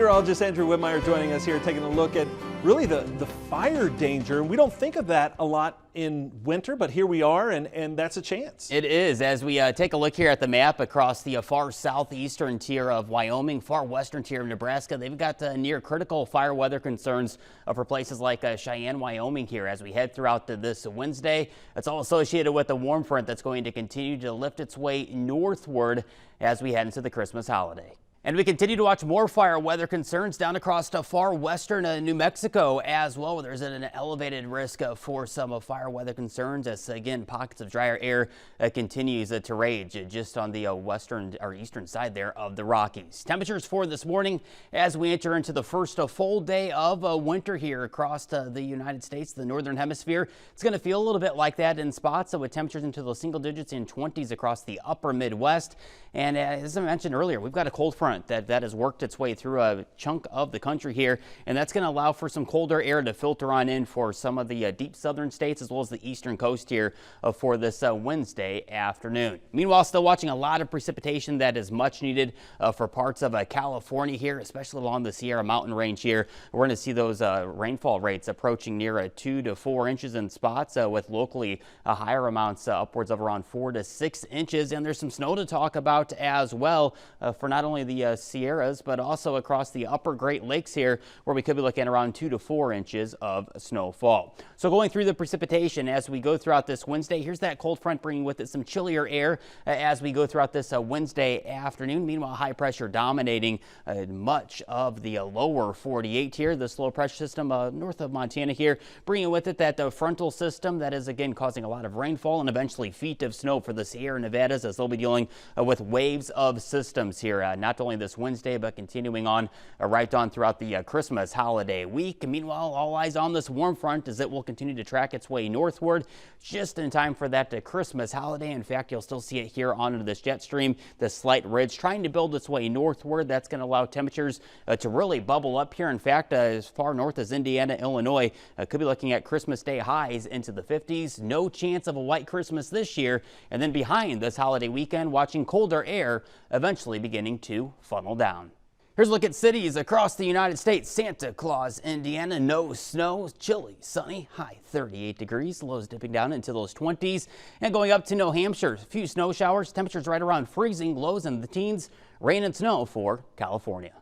Meteorologist Andrew Whitmire joining us here, taking a look at really the fire danger. And we don't think of that a lot in winter, but here we are, and that's a chance. It is. As we take a look here at the map across the far southeastern tier of Wyoming, far western tier of Nebraska, they've got near critical fire weather concerns for places like Cheyenne, Wyoming here as we head throughout this Wednesday. It's all associated with the warm front that's going to continue to lift its way northward as we head into the Christmas holiday. And we continue to watch more fire weather concerns down across far western New Mexico as well. There's an elevated risk for some fire weather concerns as, again, pockets of drier air continues to rage just on the western or eastern side there of the Rockies. Temperatures for this morning as we enter into the first full day of winter here across the United States, the northern hemisphere. It's going to feel a little bit like that in spots with temperatures into the single digits in 20s across the upper Midwest. And as I mentioned earlier, we've got a cold front that has worked its way through a chunk of the country here, and that's going to allow for some colder air to filter on in for some of the deep southern states as well as the eastern coast here for this Wednesday afternoon. Meanwhile, still watching a lot of precipitation that is much needed for parts of California here, especially along the Sierra Mountain Range here. We're going to see those rainfall rates approaching near 2 to 4 inches in spots with locally higher amounts upwards of around 4 to 6 inches, and there's some snow to talk about as well for not only the Sierras, but also across the upper Great Lakes here, where we could be looking at around 2 to 4 inches of snowfall. So going through the precipitation as we go throughout this Wednesday, here's that cold front bringing with it some chillier air as we go throughout this Wednesday afternoon. Meanwhile, high pressure dominating much of the lower 48 here. This low pressure system north of Montana here, bringing with it that frontal system that is again causing a lot of rainfall and eventually feet of snow for the Sierra Nevadas as they'll be dealing with waves of systems here, not only this Wednesday, but continuing on right on throughout the Christmas holiday week. Meanwhile, all eyes on this warm front as it will continue to track its way northward just in time for that Christmas holiday. In fact, you'll still see it here onto this jet stream, this slight ridge trying to build its way northward. That's going to allow temperatures to really bubble up here. In fact, as far north as Indiana, Illinois, could be looking at Christmas Day highs into the 50s. No chance of a white Christmas this year. And then behind this holiday weekend, watching colder air eventually beginning to funnel down. Here's a look at cities across the United States. Santa Claus, Indiana, no snow, chilly, sunny, high 38 degrees, lows dipping down into those 20s. And going up to New Hampshire, a few snow showers, temperatures right around freezing, lows in the teens, rain and snow for California.